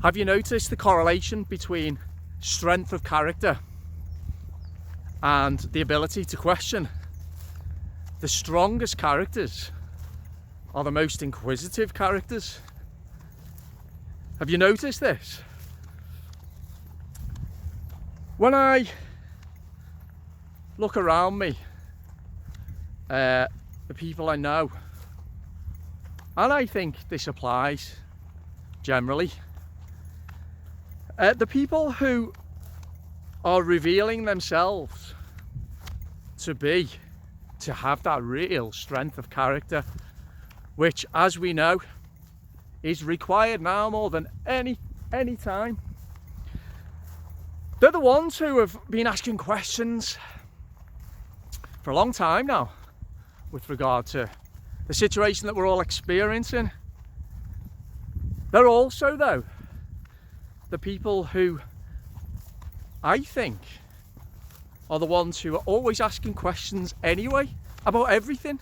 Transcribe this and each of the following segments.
Have you noticed the correlation between strength of character and the ability to question? The strongest characters are the most inquisitive characters. Have you noticed this? When I look around me, the people I know, and I think this applies generally, the people who are revealing themselves to have that real strength of character, which, as we know, is required now more than any time. They're the ones who have been asking questions for a long time now with regard to the situation that we're all experiencing. They're also, though, the people who I think are the ones who are always asking questions anyway about everything.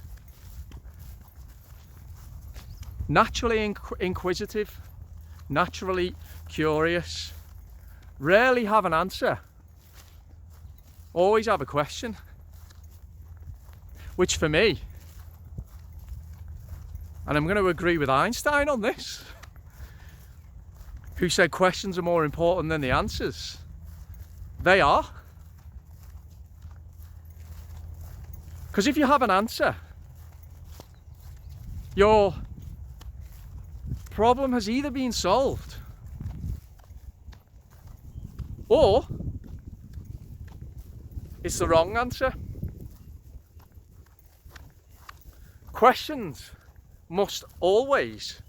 Naturally inquisitive, naturally curious, rarely have an answer, always have a question. Which for me, and I'm going to agree with Einstein on this, who said questions are more important than the answers. They are. Because if you have an answer, your problem has either been solved or it's the wrong answer. Questions must always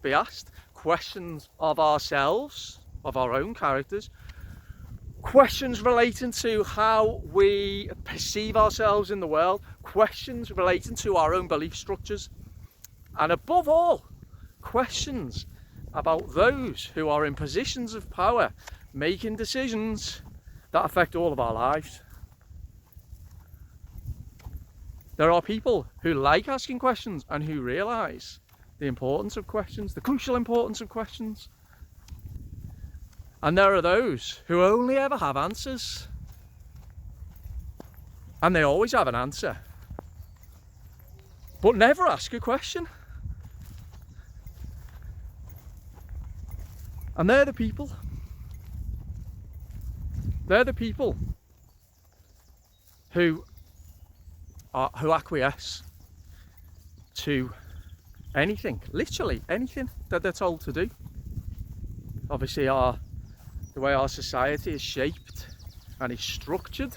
be asked. Questions of ourselves, of our own characters. Questions relating to how we perceive ourselves in the world. Questions relating to our own belief structures. And above all, questions about those who are in positions of power, making decisions that affect all of our lives. There are people who like asking questions and who realise the importance of questions, the crucial importance of questions. And there are those who only ever have answers. And they always have an answer, but never ask a question. And they're the people who acquiesce to anything, literally anything that they're told to do. Obviously, the way our society is shaped and is structured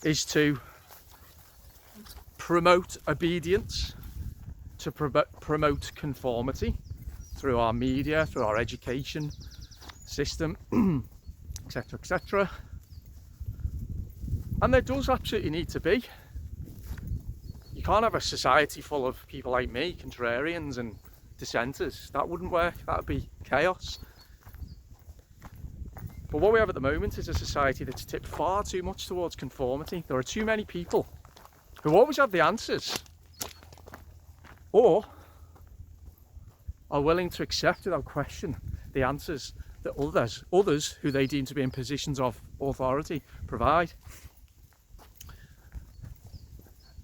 is to promote obedience, to promote conformity through our media, through our education system, etc., etc. And there does absolutely need to be. You can't have a society full of people like me, contrarians and dissenters. That wouldn't work. That would be chaos. But what we have at the moment is a society that's tipped far too much towards conformity. There are too many people who always have the answers, or are willing to accept without question the answers that others who they deem to be in positions of authority provide.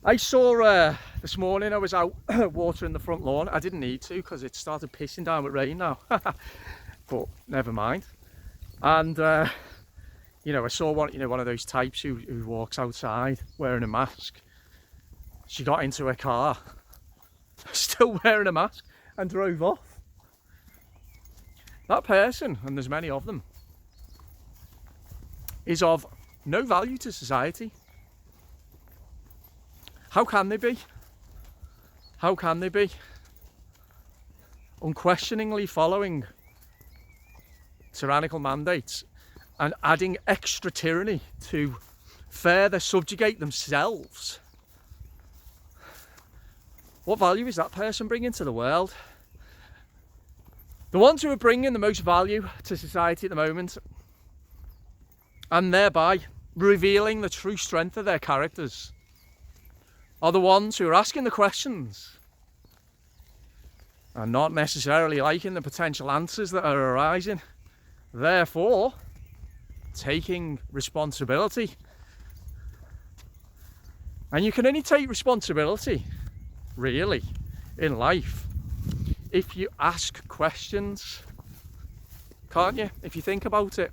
I saw this morning, I was out watering the front lawn. I didn't need to because it started pissing down with rain now, but never mind. And I saw one of those types who walks outside wearing a mask. She got into her car, still wearing a mask, and drove off. That person, and there's many of them, is of no value to society. How can they be? How can they be? Unquestioningly following tyrannical mandates and adding extra tyranny to further subjugate themselves. What value is that person bringing to the world? The ones who are bringing the most value to society at the moment, and thereby revealing the true strength of their characters, are the ones who are asking the questions and not necessarily liking the potential answers that are arising. Therefore, taking responsibility. And you can only take responsibility, really, in life if you ask questions, can't you? If you think about it.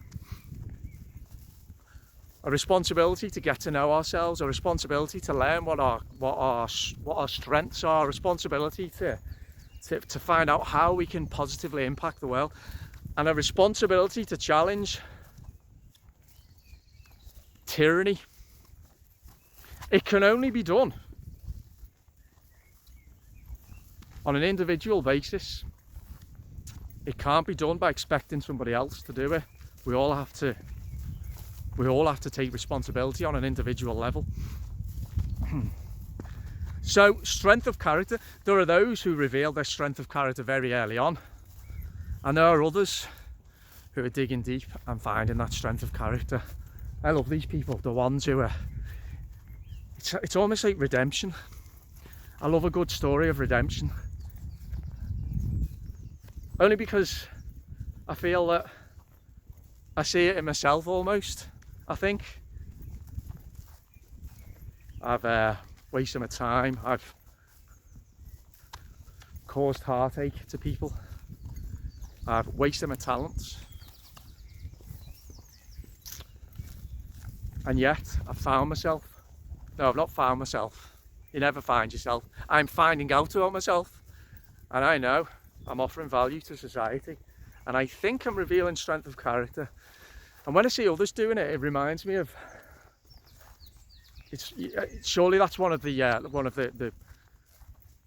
A responsibility to get to know ourselves, a responsibility to learn what our strengths are, a responsibility to find out how we can positively impact the world, and a responsibility to challenge tyranny. It can only be done on an individual basis. It can't be done by expecting somebody else to do it. We all have to take responsibility on an individual level. So, strength of character. There are those who reveal their strength of character very early on, and there are others who are digging deep and finding that strength of character. I love these people, the ones who are, it's almost like redemption. I love a good story of redemption. Only because I feel that I see it in myself almost, I think. I've wasted my time, I've caused heartache to people, I've wasted my talents, and yet I've found myself. No, I've not found myself. You never find yourself. I'm finding out about myself, and I know I'm offering value to society, and I think I'm revealing strength of character. And when I see others doing it, it reminds me of, surely that's one of the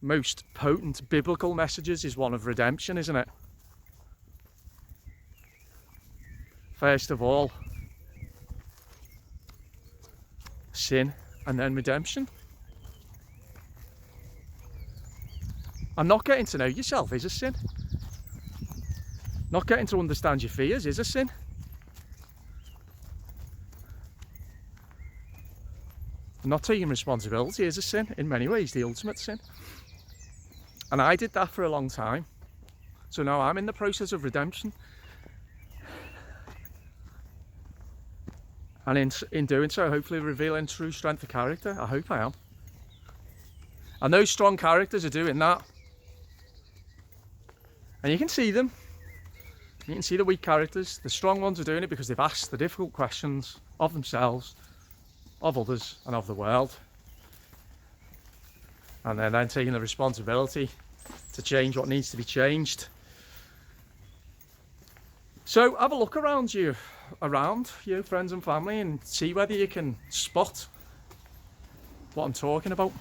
most potent biblical messages, is one of redemption, isn't it? First of all, sin, and then redemption. And not getting to know yourself is a sin. Not getting to understand your fears is a sin. Not taking responsibility is a sin, in many ways, the ultimate sin. And I did that for a long time. So now I'm in the process of redemption. And in doing so, hopefully revealing true strength of character. I hope I am. And those strong characters are doing that. And you can see them. You can see the weak characters. The strong ones are doing it because they've asked the difficult questions of themselves, of others, and of the world. And they're then taking the responsibility to change what needs to be changed. So have a look around you, friends and family, and see whether you can spot what I'm talking about.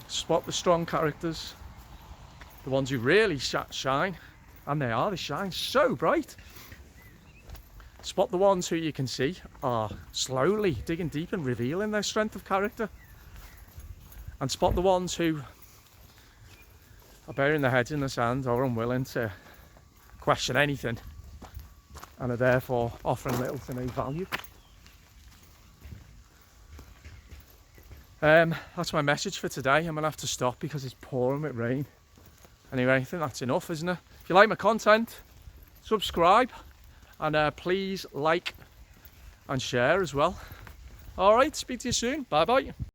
Spot the strong characters, the ones who really shine, and they shine so bright. Spot the ones who you can see are slowly digging deep and revealing their strength of character. And spot the ones who are burying their heads in the sand or unwilling to question anything, and are therefore offering little to no value. That's my message for today. I'm going to have to stop because it's pouring with rain. Anyway, I think that's enough, isn't it? If you like my content, subscribe, and please like and share as well. Alright, speak to you soon. Bye bye.